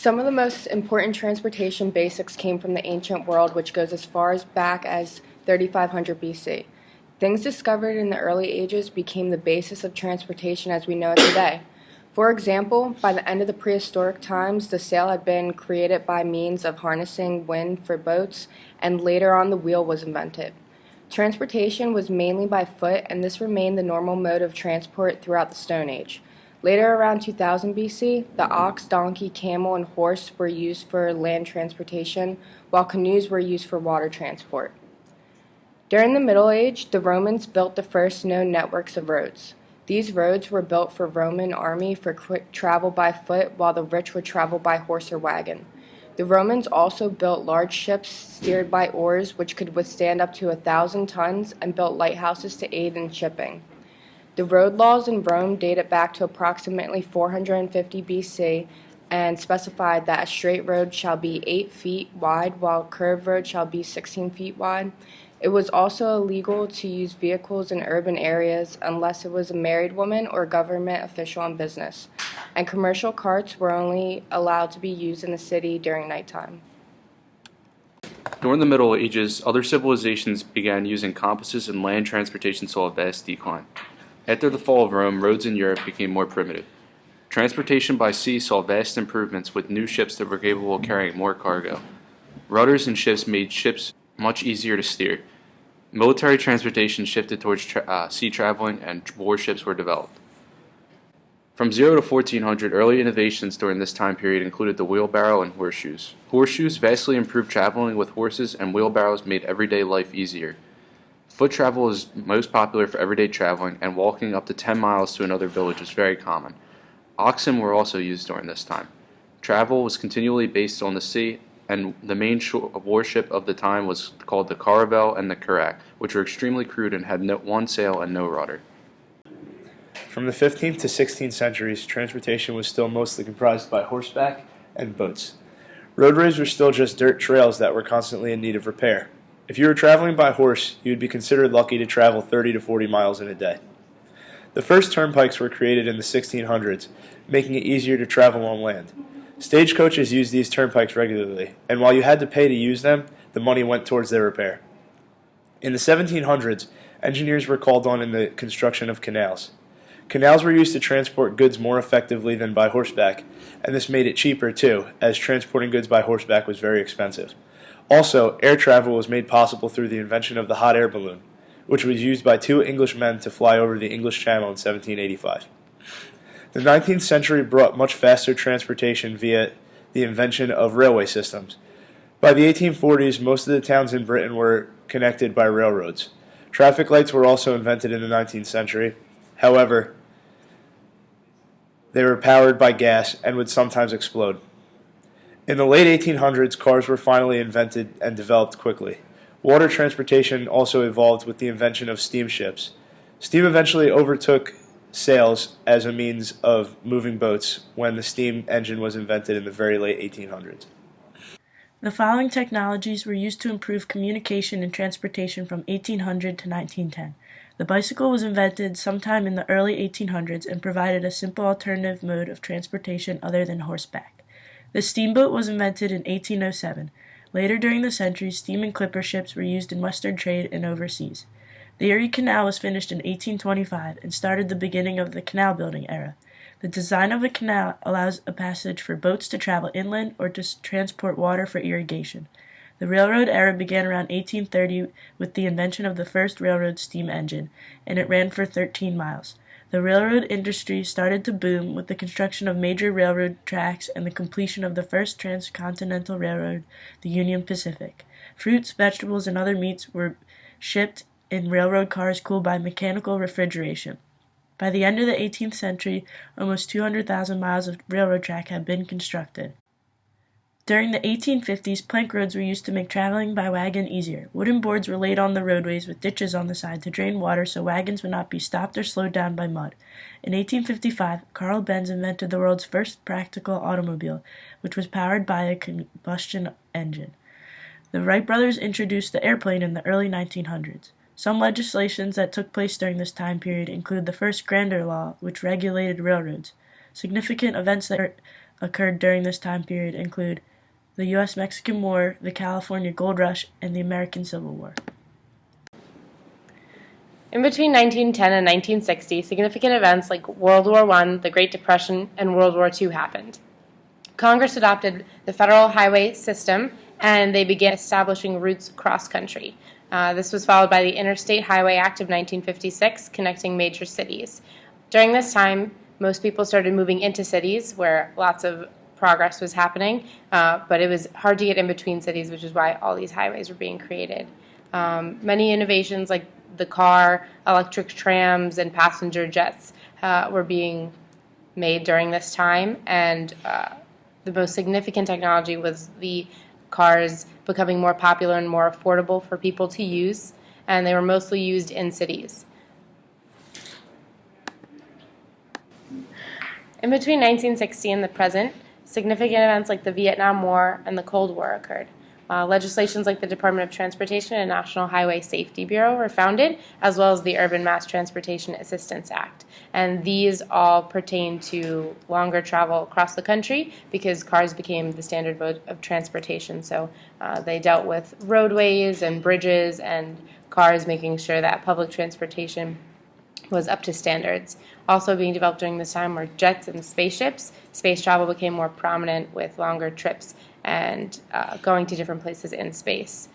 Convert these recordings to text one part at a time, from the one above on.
Some of the most important transportation basics came from the ancient world, which goes as far back as 3500 BC. Things discovered in the early ages became the basis of transportation as we know it today. For example, by the end of the prehistoric times, the sail had been created by means of harnessing wind for boats, and later on the wheel was invented. Transportation was mainly by foot, and this remained the normal mode of transport throughout the Stone Age. Later, around 2000 BC, the ox, donkey, camel, and horse were used for land transportation, while canoes were used for water transport. During the Middle Age, the Romans built the first known networks of roads. These roads were built for Roman army for quick travel by foot, while the rich would travel by horse or wagon. The Romans also built large ships steered by oars, which could withstand up to 1,000 tons, and built lighthouses to aid in shipping. The road laws in Rome dated back to approximately 450 BC and specified that a straight road shall be 8 feet wide, while a curved road shall be 16 feet wide. It was also illegal to use vehicles in urban areas unless it was a married woman or government official on business, and commercial carts were only allowed to be used in the city during nighttime. During the Middle Ages, other civilizations began using compasses, and land transportation saw a vast decline. After the fall of Rome, roads in Europe became more primitive. Transportation by sea saw vast improvements with new ships that were capable of carrying more cargo. Rudders in ships made ships much easier to steer. Military transportation shifted towards sea traveling, and warships were developed. From 0 to 1400, early innovations during this time period included the wheelbarrow and horseshoes. Horseshoes vastly improved traveling with horses, and wheelbarrows made everyday life easier. Foot travel is most popular for everyday traveling, and walking up to 10 miles to another village was very common. Oxen were also used during this time. Travel was continually based on the sea, and the main warship of the time was called the caravel and the curragh, which were extremely crude and had one sail and no rudder. From the 15th to 16th centuries, transportation was still mostly comprised by horseback and boats. Roadways were still just dirt trails that were constantly in need of repair. If you were traveling by horse, you would be considered lucky to travel 30 to 40 miles in a day. The first turnpikes were created in the 1600s, making it easier to travel on land. Stagecoaches used these turnpikes regularly, and while you had to pay to use them, the money went towards their repair. In the 1700s, engineers were called on in the construction of canals. Canals were used to transport goods more effectively than by horseback, and this made it cheaper too, as transporting goods by horseback was very expensive. Also, air travel was made possible through the invention of the hot air balloon, which was used by 2 Englishmen to fly over the English Channel in 1785. The 19th century brought much faster transportation via the invention of railway systems. By the 1840s, most of the towns in Britain were connected by railroads. Traffic lights were also invented in the 19th century. However, they were powered by gas and would sometimes explode. In the late 1800s, cars were finally invented and developed quickly. Water transportation also evolved with the invention of steamships. Steam eventually overtook sails as a means of moving boats when the steam engine was invented in the very late 1800s. The following technologies were used to improve communication and transportation from 1800 to 1910. The bicycle was invented sometime in the early 1800s and provided a simple alternative mode of transportation other than horseback. The steamboat was invented in 1807. Later during the century, steam and clipper ships were used in western trade and overseas. The Erie Canal was finished in 1825 and started the beginning of the canal building era. The design of a canal allows a passage for boats to travel inland or to transport water for irrigation. The railroad era began around 1830 with the invention of the first railroad steam engine, and it ran for 13 miles. The railroad industry started to boom with the construction of major railroad tracks and the completion of the first transcontinental railroad, the Union Pacific. Fruits, vegetables, and other meats were shipped in railroad cars cooled by mechanical refrigeration. By the end of the 18th century, almost 200,000 miles of railroad track had been constructed. During the 1850s, plank roads were used to make traveling by wagon easier. Wooden boards were laid on the roadways with ditches on the side to drain water so wagons would not be stopped or slowed down by mud. In 1855, Carl Benz invented the world's first practical automobile, which was powered by a combustion engine. The Wright brothers introduced the airplane in the early 1900s. Some legislations that took place during this time period include the first Grander Law, which regulated railroads. Significant events that occurred during this time period include the U.S.-Mexican War, the California Gold Rush, and the American Civil War. In between 1910 and 1960, significant events like World War I, the Great Depression, and World War II happened. Congress adopted the federal highway system, and they began establishing routes across country. This was followed by the Interstate Highway Act of 1956, connecting major cities. During this time, most people started moving into cities where lots of progress was happening, but it was hard to get in between cities, which is why all these highways were being created. Many innovations like the car, electric trams, and passenger jets were being made during this time, and the most significant technology was the cars becoming more popular and more affordable for people to use, and they were mostly used in cities. In between 1960 and the present, significant events like the Vietnam War and the Cold War occurred. Legislations like the Department of Transportation and National Highway Safety Bureau were founded, as well as the Urban Mass Transportation Assistance Act. And these all pertain to longer travel across the country because cars became the standard mode of transportation. So they dealt with roadways and bridges and cars, making sure that public transportation was up to standards. Also being developed during this time were jets and spaceships. Space travel became more prominent with longer trips and going to different places in space.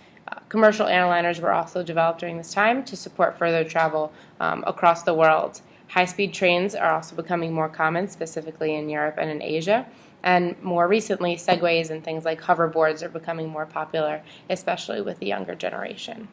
Commercial airliners were also developed during this time to support further travel across the world. High-speed trains are also becoming more common, specifically in Europe and in Asia. And more recently, segways and things like hoverboards are becoming more popular, especially with the younger generation.